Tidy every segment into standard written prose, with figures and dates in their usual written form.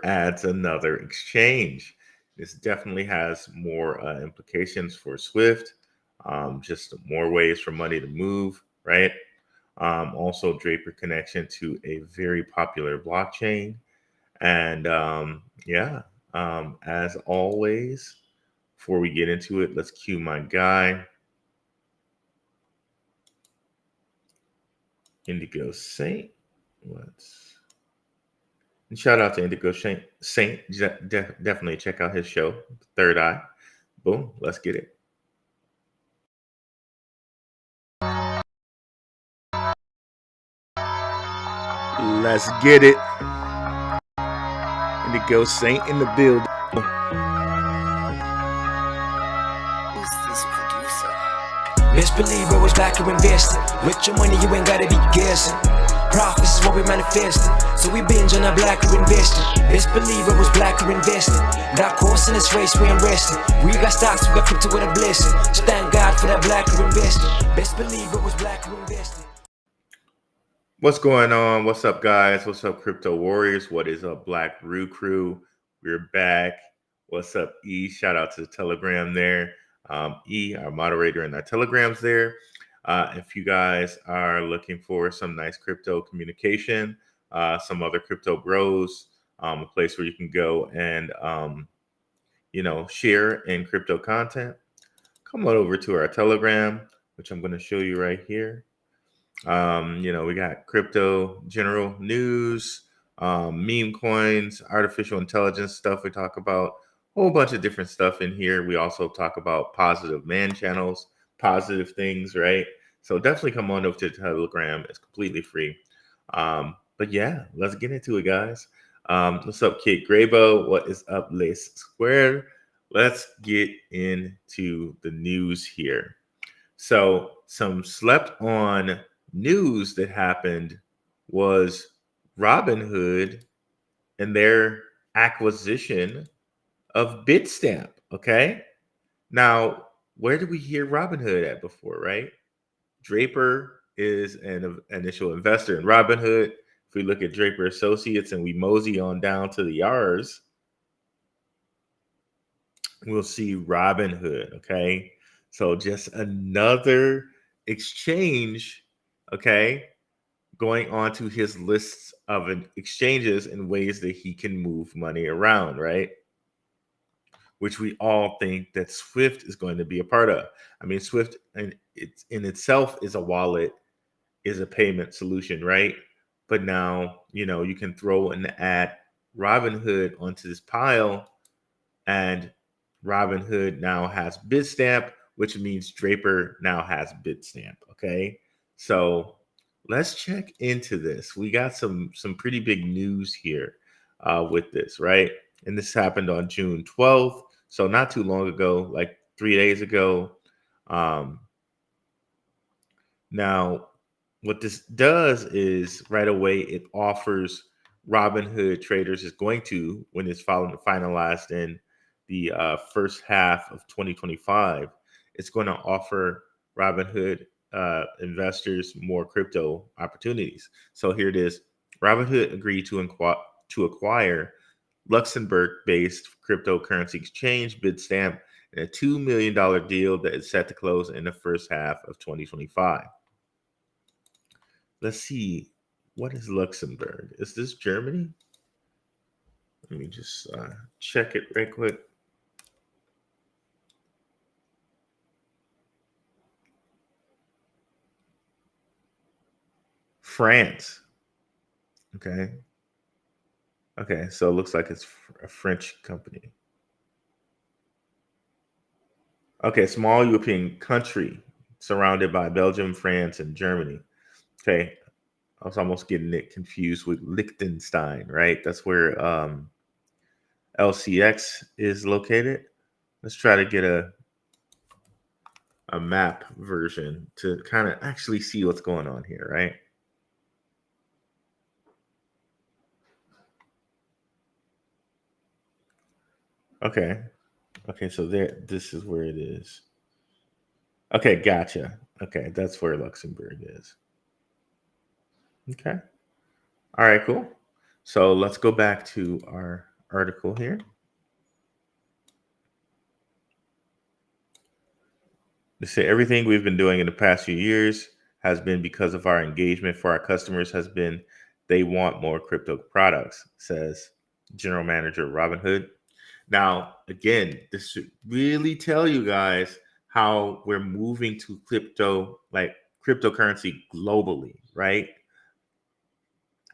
adds another exchange. This definitely has more implications for Swift, just more ways for money to move, right? Also, Draper connection to a very popular blockchain. And yeah, as always, before we get into it, let's cue my guy, Indigo Saint. And shout out to Indigo Saint. Definitely check out his show, Third Eye. Boom, let's get it. Let's get it. Indigo Saint in the build. Who's this producer? Best believe I was back to investing. With your money, you ain't gotta be guessing. Profits is what we manifesting. So we binge on our blacker investing. Best believe I was blacker investing. Got course in this race, we ain't resting. We got stocks, we got crypto with a blessing. So thank God for that blacker investing. Best believe I was blacker investing. What's going on? What's up, guys? What's up, crypto warriors? What is up, Black Roo Crew? We're back. What's up, E? Shout out to the Telegram there. E, our moderator in our Telegrams there. If you guys are looking for some nice crypto communication, some other crypto bros, a place where you can go and share in crypto content, come on over to our Telegram, which I'm going to show you right here. We got crypto general news, meme coins, artificial intelligence stuff. We talk about a whole bunch of different stuff in here. We also talk about positive man channels, positive things, right? So definitely come on over to Telegram. It's completely free. But yeah, let's get into it, guys. What's up, Kid Grabo? What is up, Lace Square? Let's get into the news here. So some slept on news that happened was Robinhood and their acquisition of Bitstamp. Okay. Now, where did we hear Robinhood at before, right? Draper is an initial investor in Robinhood. If we look at Draper Associates and we mosey on down to the R's, we'll see Robinhood. Okay. So just another exchange, okay, going on to his lists of exchanges and ways that he can move money around, right? Which we all think that Swift is going to be a part of. I mean, Swift in itself is a wallet, is a payment solution, right? But now, you can throw and add Robinhood onto this pile, and Robinhood now has Bitstamp, which means Draper now has Bitstamp. Okay, so let's check into this. We got some pretty big news here with this, right? And this happened on June 12th, so not too long ago, like 3 days ago. Now, what this does is right away it offers Robinhood traders is going to, when it's finalized in the first half of 2025, it's going to offer Robinhood investors more crypto opportunities. So here it is. Robinhood agreed to acquire Luxembourg-based cryptocurrency exchange Bitstamp in a $2 million deal that is set to close in the first half of 2025. Let's see. What is Luxembourg? Is this Germany? Let me just check it right quick. France. Okay. Okay, so it looks like it's a French company. Okay, small European country surrounded by Belgium, France, and Germany. Okay, I was almost getting it confused with Liechtenstein, right? That's where LCX is located. Let's try to get a map version to kind of actually see what's going on here, right? Okay. Okay, so this is where it is. Okay, gotcha. Okay, that's where Luxembourg is. Okay. All right, cool. So let's go back to our article here. They say everything we've been doing in the past few years has been because of our engagement for our customers has been they want more crypto products, says General Manager Robinhood. Now, again, this should really tell you guys how we're moving to crypto, like cryptocurrency globally, right?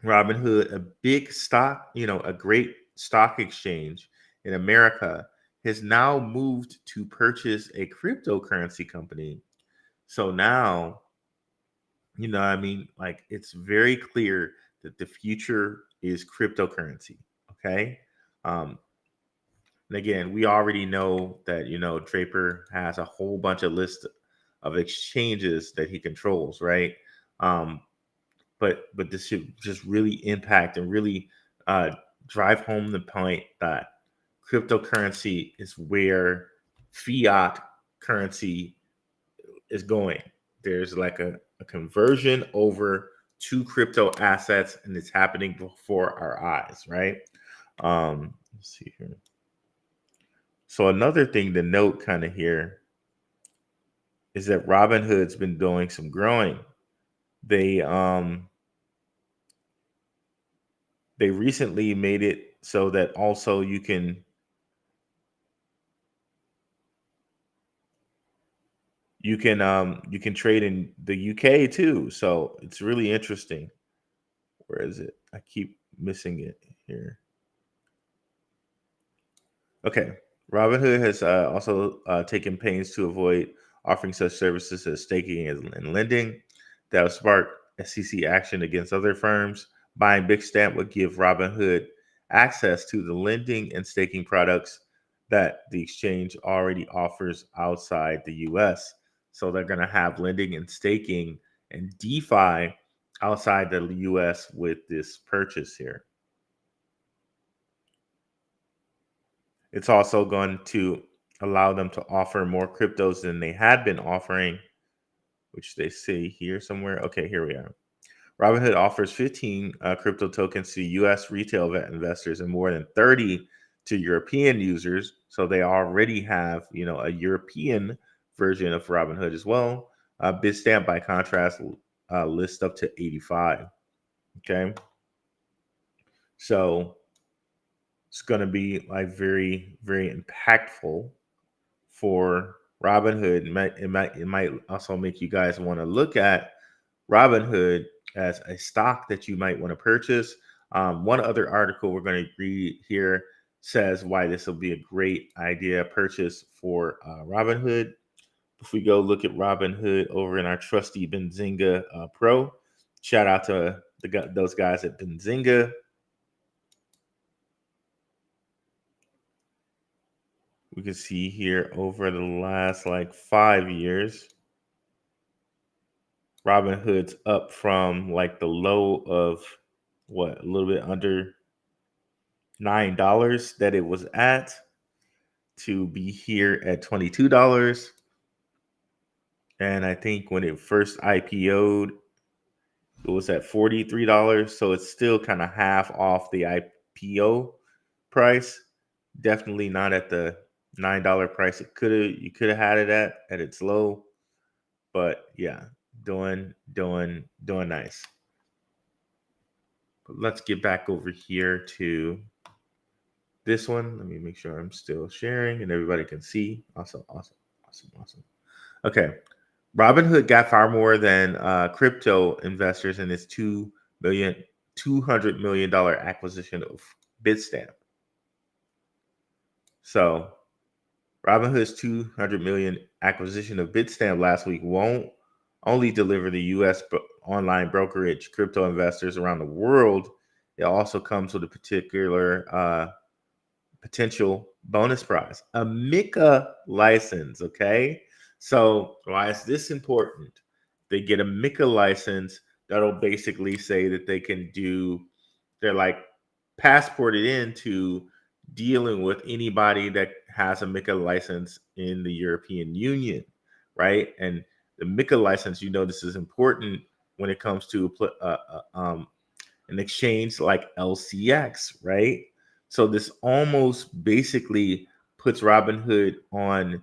Robinhood, a big stock, a great stock exchange in America, has now moved to purchase a cryptocurrency company. So now, like it's very clear that the future is cryptocurrency. Okay. Um, and again, we already know that, Draper has a whole bunch of lists of exchanges that he controls, right? Um, but this should just really impact and really uh, drive home the point that cryptocurrency is where fiat currency is going. There's like a conversion over to crypto assets, and it's happening before our eyes, right? Let's see here. So another thing to note kind of here is that Robinhood's been doing some growing. They recently made it so that also you can trade in the UK too. So it's really interesting. Where is it? I keep missing it here. Okay. Robinhood has also taken pains to avoid offering such services as staking and lending. That will spark SEC action against other firms. Buying Bitstamp would give Robinhood access to the lending and staking products that the exchange already offers outside the US. So they're going to have lending and staking and DeFi outside the US with this purchase here. It's also going to allow them to offer more cryptos than they had been offering, which they say here somewhere. Okay, here we are. Robinhood offers 15 crypto tokens to U.S. retail investors and more than 30 to European users. So they already have, a European version of Robinhood as well. Bitstamp, by contrast, lists up to 85. Okay. So it's going to be like very, very impactful for Robinhood. It might also make you guys want to look at Robinhood as a stock that you might want to purchase. One other article we're going to read here says why this will be a great idea purchase for Robinhood. If we go look at Robinhood over in our trusty Benzinga Pro, shout out to those guys at Benzinga. We can see here over the last like 5 years, Robinhood's up from like the low of a little bit under $9 that it was at to be here at $22. And I think when it first IPO'd, it was at $43. So it's still kind of half off the IPO price. Definitely not at the $9 price you could have had it at its low. But yeah, doing nice. But let's get back over here to this one. Let me make sure I'm still sharing and everybody can see. Awesome. Okay. Robinhood got far more than crypto investors in its $200 million acquisition of Bitstamp. So Robinhood's $200 million acquisition of Bitstamp last week won't only deliver the U.S. online brokerage crypto investors around the world. It also comes with a particular potential bonus prize, a MiCA license. Okay, so why is this important? They get a MiCA license that'll basically say that they're like passported into dealing with anybody that has a MiCA license in the European Union, right? And the MiCA license, this is important when it comes to an exchange like LCX, right? So this almost basically puts Robinhood on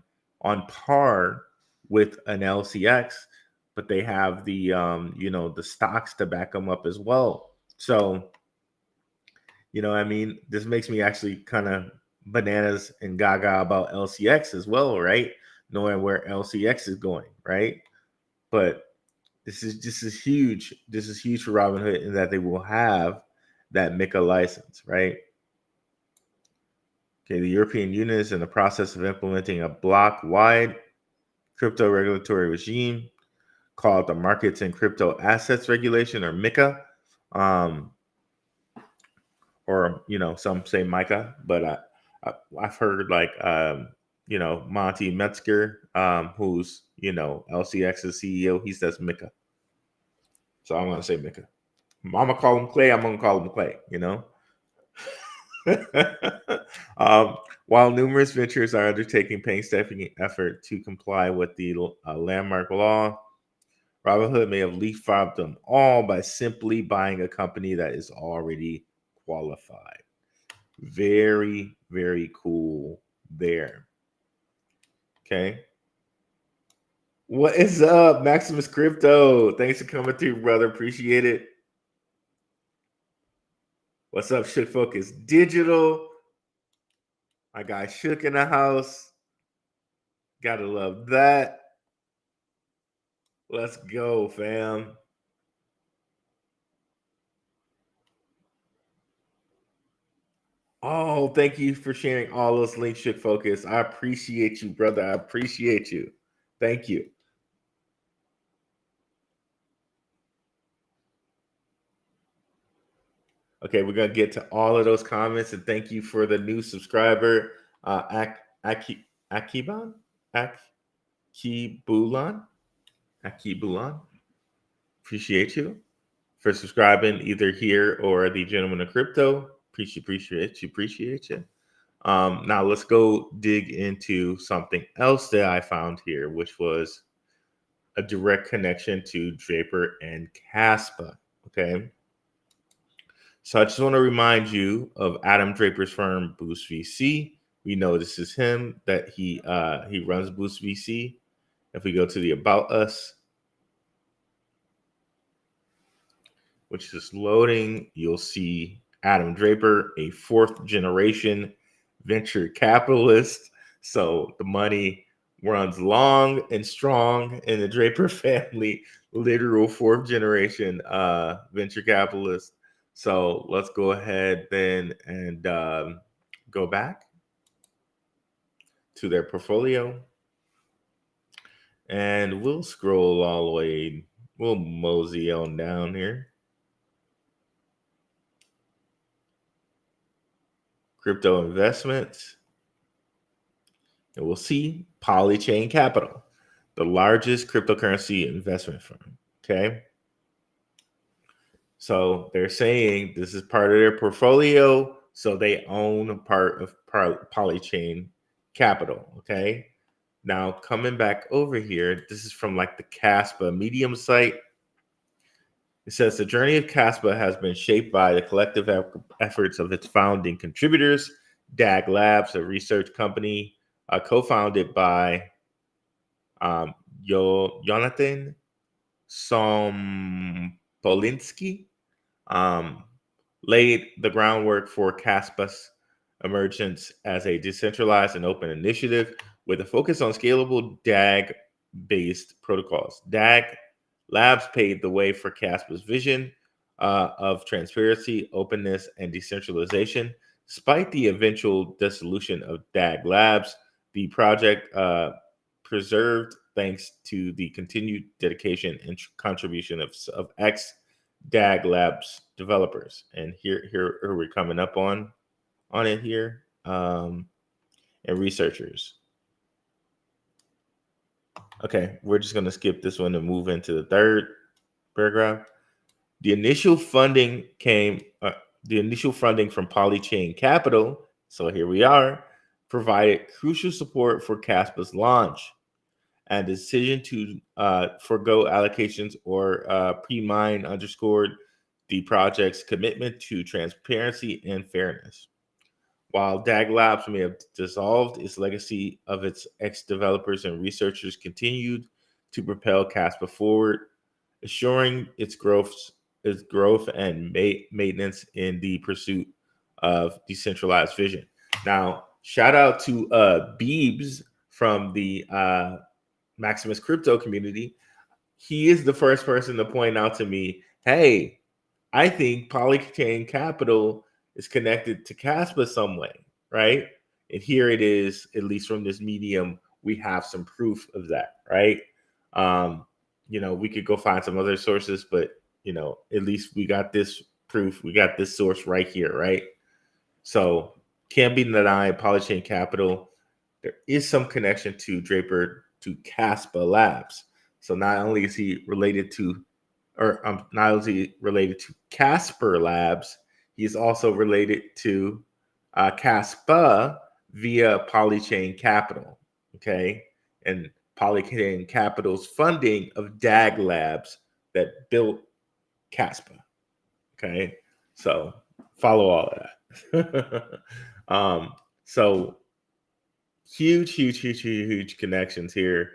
par with an LCX, but they have the the stocks to back them up as well. So I mean, this makes me actually kind of bananas and gaga about LCX as well, right? Knowing where LCX is going, right? But this is huge. This is huge for Robinhood in that they will have that MiCA license, right? Okay, the European Union is in the process of implementing a block-wide crypto regulatory regime called the Markets and Crypto Assets Regulation, or MiCA, or some say MiCA, but I've heard like Monty Metzger, who's LCX's CEO, he says MiCA, so I'm gonna say MiCA. I'm gonna call him Clay. I'm gonna call him Clay. While numerous ventures are undertaking painstaking effort to comply with the landmark law, Robinhood may have leapfrogged them all by simply buying a company that is already qualified. Very, very cool there. Okay. What is up, Maximus Crypto? Thanks for coming through, brother. Appreciate it. What's up, Shook Focus Digital? My guy Shook in the house. Gotta love that. Let's go, fam. Oh, thank you for sharing all those links, Shook Focus. I appreciate you, brother. I appreciate you. Thank you. Okay, we're gonna get to all of those comments, and thank you for the new subscriber, Akibulan. Appreciate you for subscribing either here or the Gentleman of Crypto. Appreciate you. Now let's go dig into something else that I found here, which was a direct connection to Draper and Kaspa. Okay. So I just want to remind you of Adam Draper's firm, Boost VC. We know this is him, that he runs Boost VC. If we go to the About Us, which is loading, you'll see Adam Draper, a fourth generation venture capitalist. So the money runs long and strong in the Draper family, literal fourth generation venture capitalist. So let's go ahead then and go back to their portfolio. And we'll scroll all the way. We'll mosey on down here. Crypto investments. And we'll see Polychain Capital, the largest cryptocurrency investment firm. Okay. So they're saying this is part of their portfolio. So they own a part of Polychain Capital. Okay. Now coming back over here, this is from like the Kaspa Medium site. It says the journey of Kaspa has been shaped by the collective efforts of its founding contributors, DAG Labs, a research company co-founded by Jonathan Sompolinsky, laid the groundwork for Kaspa's emergence as a decentralized and open initiative with a focus on scalable DAG-based protocols. DAG Labs paved the way for Kaspa's vision of transparency, openness, and decentralization. Despite the eventual dissolution of DAG Labs, the project preserved thanks to the continued dedication and contribution of ex-DAG Labs developers. And here we're coming up on it here, and researchers. Okay, we're just going to skip this one and move into the third paragraph. The initial funding from Polychain Capital, so here we are, provided crucial support for Kaspa's launch, and the decision to forego allocations or pre-mine underscored the project's commitment to transparency and fairness. While DAG Labs may have dissolved, its legacy of its ex-developers and researchers continued to propel Kaspa forward, assuring its growth and maintenance in the pursuit of decentralized vision. Now, shout out to Beebs from the Maximus crypto community. He is the first person to point out to me, hey, I think Polychain Capital is connected to Kaspa some way, right? And here it is, at least from this medium, we have some proof of that, right? We could go find some other sources, but at least we got this proof, we got this source right here, right? So can't be denied, Polychain Capital, there is some connection to Draper, to Kaspa Labs. So not only is he related to, not only is he related to Kaspa Labs, he's also related to Kaspa via Polychain Capital, okay? And Polychain Capital's funding of DAG Labs that built Kaspa, okay? So follow all of that. So huge connections here.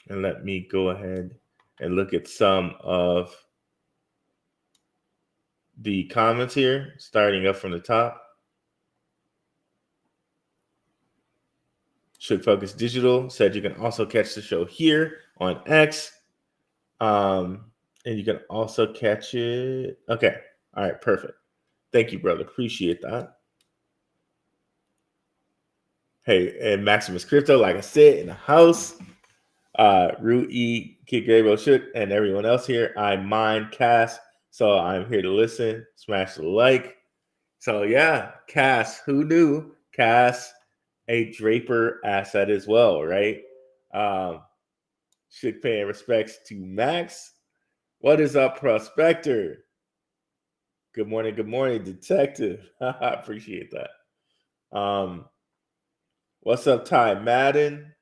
And let me go ahead and look at some of the comments here, starting up from the top. Should Focus Digital said you can also catch the show here on X. And you can also catch it. Okay. All right. Perfect. Thank you, brother. Appreciate that. Hey, and Maximus Crypto, like I said, in the house. Rui, Kid Gabo Shook, and everyone else here. I mind Cass, so I'm here to listen. Smash the like. So yeah, Cass, who knew? Cass, a Draper asset as well, right? Shook paying respects to Max. What is up, Prospector? Good morning, Detective. I appreciate that. What's up, Ty Madden?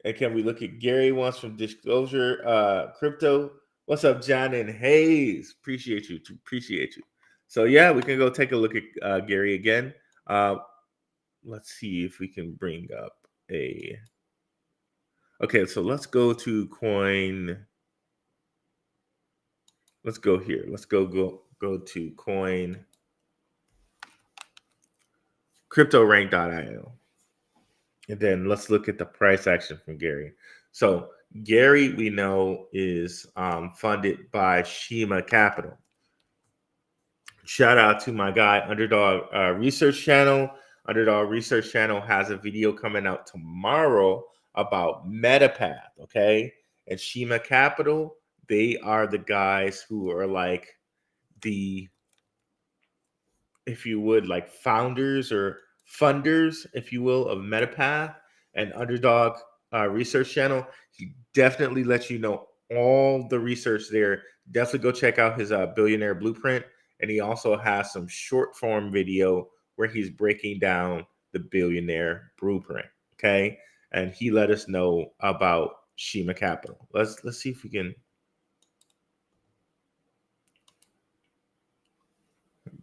And can we look at Gary once from Disclosure Crypto? What's up, John and Hayes? Appreciate you. So yeah, we can go take a look at Gary again. Let's see if we can bring up a. Okay, so let's go to coin. Let's go here. Let's go to coin. CryptoRank.io. And then let's look at the price action from Gary. So Gary, we know, is funded by Shima Capital. Shout out to my guy, Underdog Research Channel. Underdog Research Channel has a video coming out tomorrow about Metapath, okay? And Shima Capital, they are the guys who are like the, if you would, like founders or funders, if you will, of Metapath. And Underdog Research Channel, he definitely lets you know all the research there. Definitely go check out his Billionaire Blueprint. And he also has some short form video where he's breaking down the Billionaire Blueprint, okay? And he let us know about Shima Capital. Let's see if we can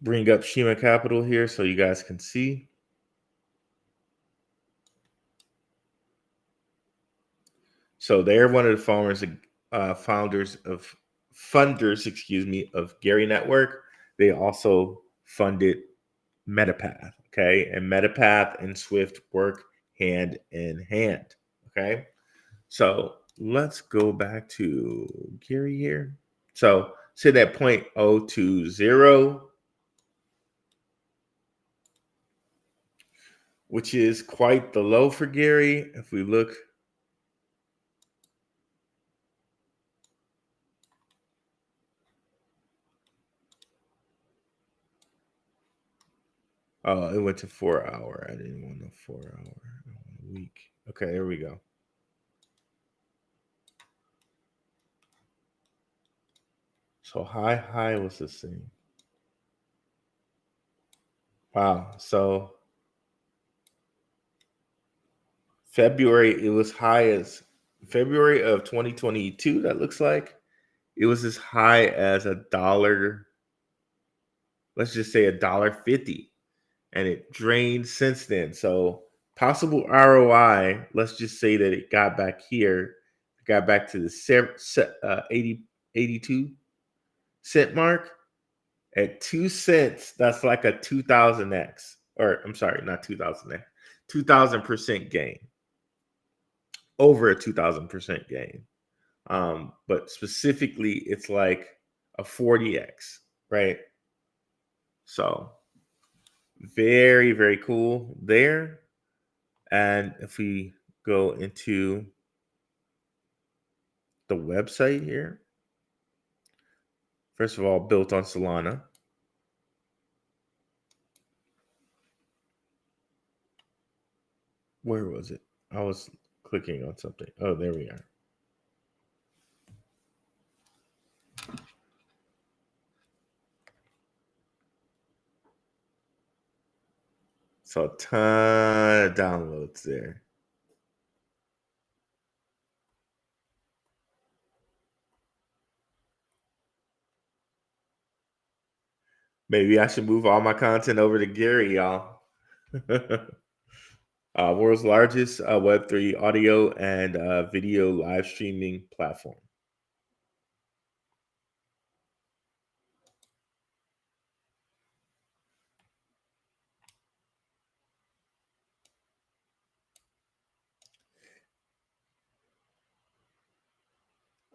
bring up Shima Capital here so you guys can see. So they're one of the funders of Gary Network. They also funded Metapath, okay? And Metapath and Swift work hand in hand, okay? So let's go back to Gary here. So sit at 0.020, which is quite the low for Gary. If we look, oh, it went to 4 hour. I didn't want a 4 hour. I want a week. Okay, there we go. So high was this thing? Wow. So February, it was high as February of 2022, that looks like. it was as high as $1. Let's just say $1.50, and it drained since then. So possible ROI. Let's just say that it got back here, got back to the 82 cent mark. At 2 cents, that's like a 2000x, or I'm sorry, not 2000x, 2000% gain, over a 2000% gain. But specifically, it's like a 40x, right? So very, very cool there. And if we go into the website here, first of all, built on Solana. Where was it? I was clicking on something. Oh, there we are. So a ton of downloads there. Maybe I should move all my content over to Gary, y'all. World's largest Web3 audio and video live streaming platform.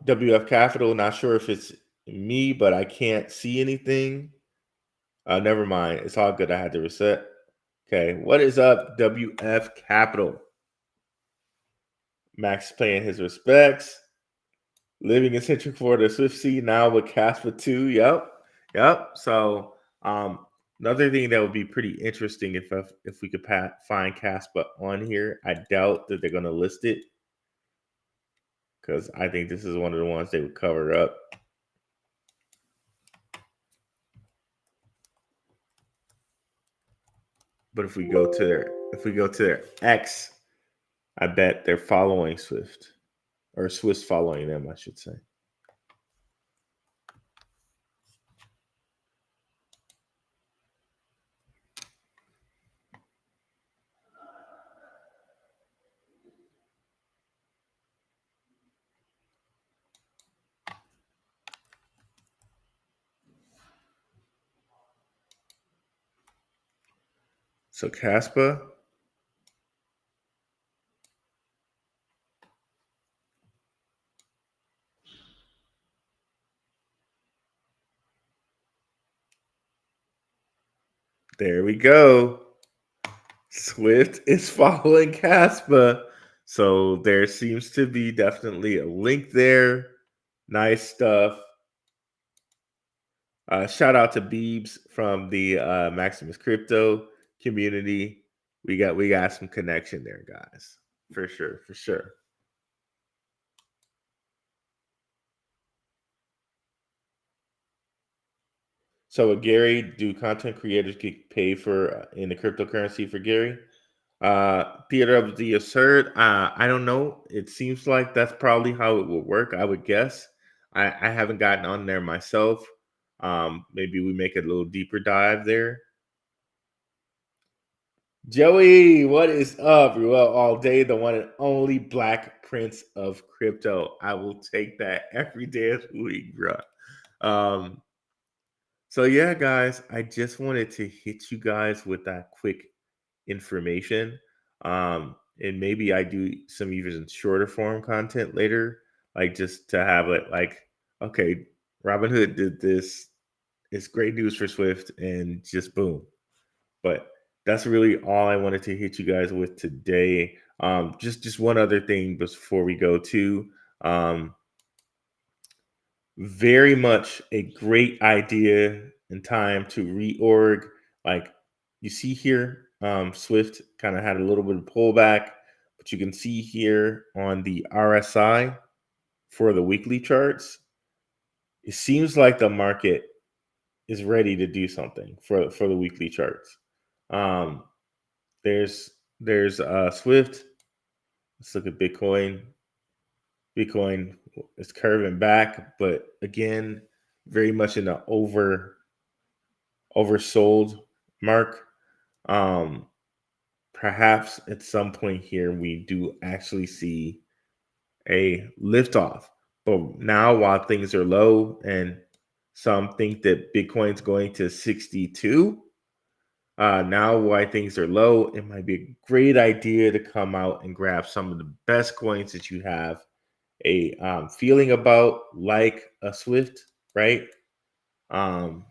WF Capital, not sure if it's me, but I can't see anything. Never mind. It's all good. I had to reset. Okay. What is up, WF Capital? Max paying his respects. Living in Central Florida, SWFT now with Kaspa 2. Yep. So another thing that would be pretty interesting if we could find Kaspa on here. I doubt that they're going to list it, because I think this is one of the ones they would cover up. But if we go to their X, I bet they're following Swift, or Swift's following them, I should say. So Kaspa, there we go. Swift is following Kaspa. So there seems to be definitely a link there. Nice stuff. Shout out to Beebs from the Maximus Crypto community. We got some connection there, guys. For sure. So, Gary, do content creators get paid for in the cryptocurrency for Gary? Theater of the Absurd. I don't know. It seems like that's probably how it will work, I would guess. I haven't gotten on there myself. Maybe we make a little deeper dive there. Joey, what is up? Well, all day, the one and only Black Prince of Crypto. I will take that every day of the week, bro. So yeah, guys, I just wanted to hit you guys with that quick information. And maybe I do some even shorter form content later, like just to have it like, okay, Robinhood did this. It's great news for Swift, and just boom. But that's really all I wanted to hit you guys with today. Just one other thing before we go to very much a great idea and time to reorg. Like you see here, Swift kind of had a little bit of pullback, but you can see here on the RSI for the weekly charts, it seems like the market is ready to do something for the weekly charts. There's Swift. Let's look at Bitcoin. Bitcoin it's curving back, but again, very much in the oversold mark. Um, Perhaps at some point here we do actually see a liftoff. But now, while things are low, and some think that Bitcoin's going to 62, now why things are low, it might be a great idea to come out and grab some of the best coins that you have a feeling about, like a Swift, right? Um,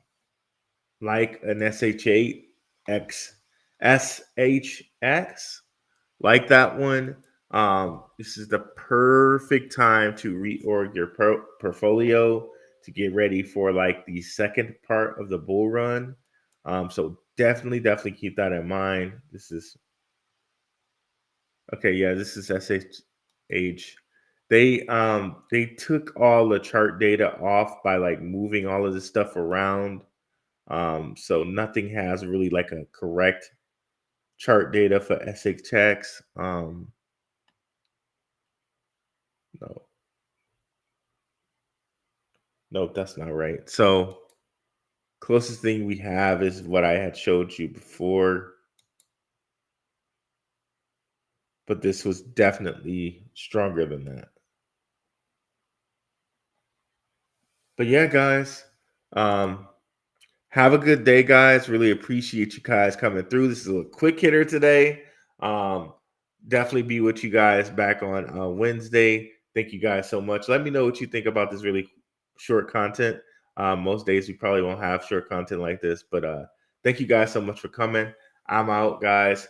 like an SHX, like that one. This is the perfect time to reorg your portfolio to get ready for like the second part of the bull run. So definitely keep that in mind. This is okay. Yeah, this is SHH. They took all the chart data off by like moving all of this stuff around. So nothing has really like a correct chart data for SHX. No, no, that's not right. So closest thing we have is what I had showed you before, but this was definitely stronger than that. But yeah, guys, um, have a good day, guys. Really appreciate you guys coming through. This is a quick hitter today. Um, Definitely be with you guys back on Wednesday. Thank you guys so much. Let me know what you think about this really short content. Most days we probably won't have short content like this, but thank you guys so much for coming. I'm out, guys.